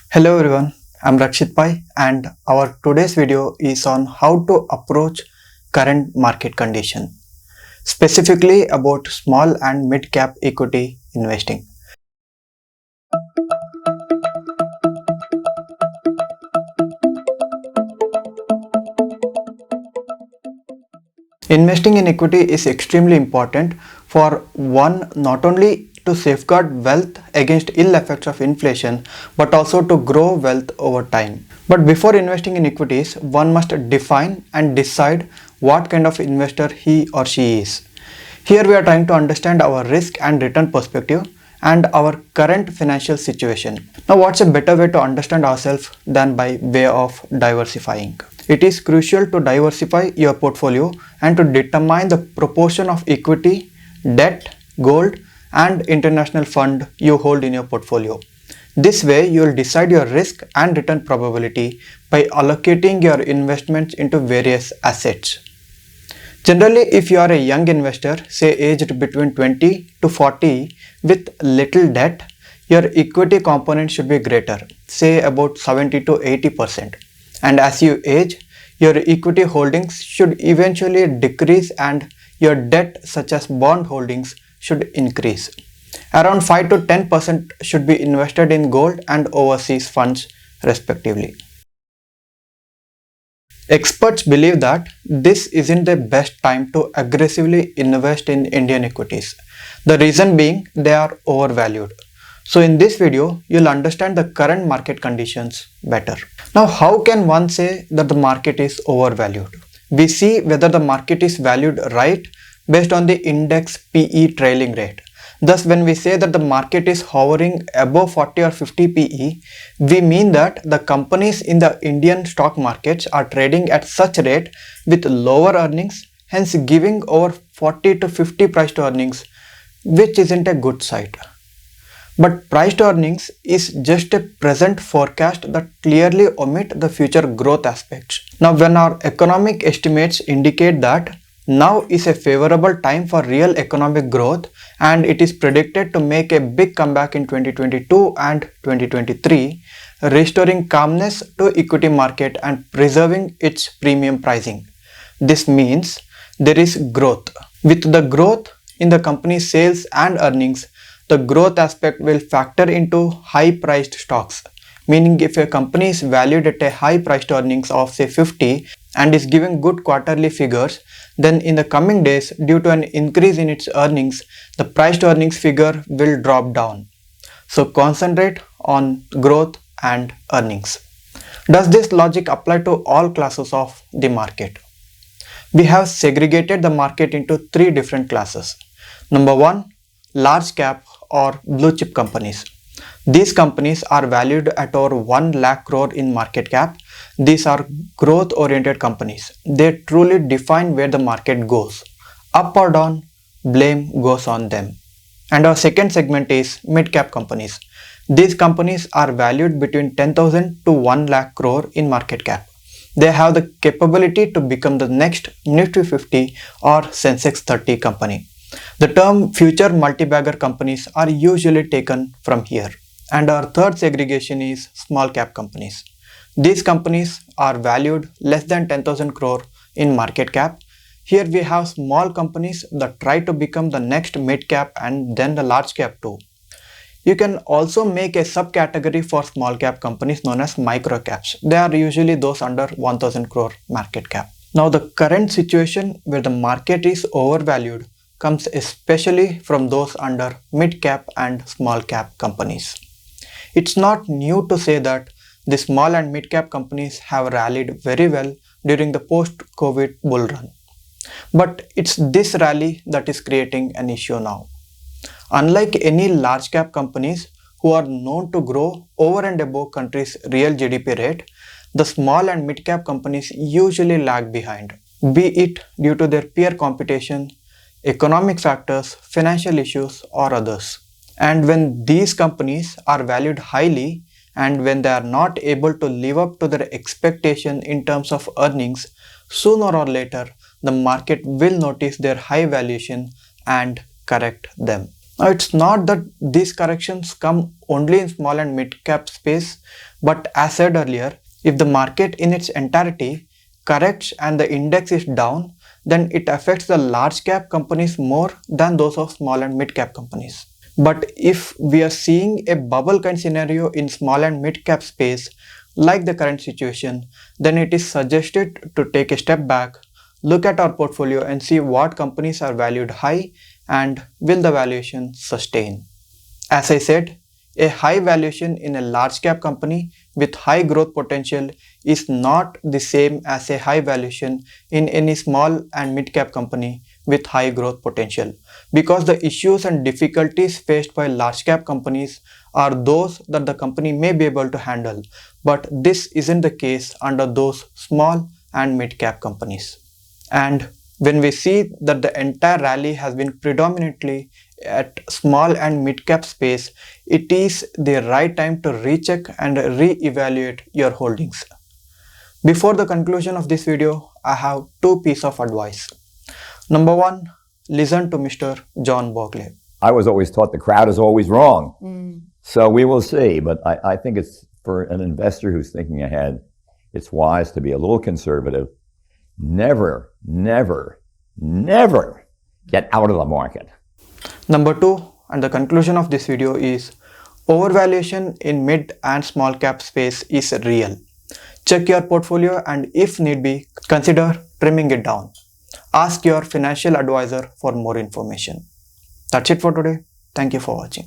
Hello everyone, I'm Rakshit Pai and our today's video is on how to approach current market condition, specifically about small and mid cap equity investing. Investing in equity is extremely important for one, not only to safeguard wealth against ill effects of inflation but also to grow wealth over time. But before investing in equities, one must define and decide what kind of investor he or she is. Here we are trying to understand our risk and return perspective and our current financial situation. Now what's a better way to understand ourselves than by way of diversifying? It is crucial to diversify your portfolio and to determine the proportion of equity, debt, gold and international fund you hold in your portfolio. This way you will decide your risk and return probability by allocating your investments into various assets. Generally, if you are a young investor, say aged between 20 to 40 with little debt, your equity component should be greater, say about 70 to 80%. And as you age, your equity holdings should eventually decrease and your debt such as bond holdings should increase. Around 5 to 10% should be invested in gold and overseas funds respectively. Experts believe that this isn't the best time to aggressively invest in Indian equities. The reason being they are overvalued. So in this video, you'll understand the current market conditions better. Now, how can one say that the market is overvalued? We see whether the market is valued right based on the index PE trailing rate. Thus, when we say that the market is hovering above 40 or 50 PE, we mean that the companies in the Indian stock markets are trading at such rate with lower earnings, hence giving over 40 to 50 price to earnings, which isn't a good sight. But price to earnings is just a present forecast that clearly omit the future growth aspects. Now, when our economic estimates indicate that now is a favorable time for real economic growth and it is predicted to make a big comeback in 2022 and 2023, restoring calmness to equity market and preserving its premium pricing. This means there is growth. With the growth in the company's sales and earnings, the growth aspect will factor into high priced stocks. Meaning if a company is valued at a high price to earnings of say 50 and is giving good quarterly figures, then in the coming days due to an increase in its earnings, the price to earnings figure will drop down. So concentrate on growth and earnings. Does this logic apply to all classes of the market? We have segregated the market into three different classes. Number one, large cap or blue chip companies. These companies are valued at over 1 lakh crore in market cap. These are growth oriented companies. They truly define where the market goes. Up or down, blame goes on them. And our second segment is mid cap companies. These companies are valued between 10,000 to 1 lakh crore in market cap. They have the capability to become the next Nifty 50 or Sensex 30 company. The term future multi-bagger companies are usually taken from here. And our third segregation is small cap companies. These companies are valued less than 10,000 crore in market cap. Here we have small companies that try to become the next mid cap and then the large cap too. You can also make a subcategory for small cap companies known as microcaps. They are usually those under 1000 crore market cap. Now the current situation where the market is overvalued comes especially from those under mid cap and small cap companies. It's not new to say that the small and mid cap companies have rallied very well during the post-COVID bull run. But it's this rally that is creating an issue now. Unlike any large cap companies who are known to grow over and above country's real GDP rate, the small and mid cap companies usually lag behind, be it due to their peer competition, economic factors, financial issues or others. And when these companies are valued highly and when they are not able to live up to their expectation in terms of earnings, sooner or later the market will notice their high valuation and correct them. Now, it's not that these corrections come only in small and mid cap space, but as said earlier, if the market in its entirety corrects and the index is down, then it affects the large cap companies more than those of small and mid cap companies. But if we are seeing a bubble kind scenario in small and mid cap space, like the current situation, then it is suggested to take a step back, look at our portfolio and see what companies are valued high and will the valuation sustain. As I said, a high valuation in a large cap company with high growth potential is not the same as a high valuation in any small and mid cap company with high growth potential, because the issues and difficulties faced by large cap companies are those that the company may be able to handle, but this isn't the case under those small and mid cap companies. And when we see that the entire rally has been predominantly at small and mid cap space, it is the right time to recheck and re-evaluate your holdings. Before the conclusion of this video, I have two pieces of advice. Number one, listen to Mr. John Bogle. I was always taught the crowd is always wrong. So we will see. But I think it's for an investor who's thinking ahead, it's wise to be a little conservative. Never, never, never get out of the market. Number two, and the conclusion of this video is, overvaluation in mid and small cap space is real. Check your portfolio and if need be, consider trimming it down. Ask your financial advisor for more information. That's it for today. Thank you for watching.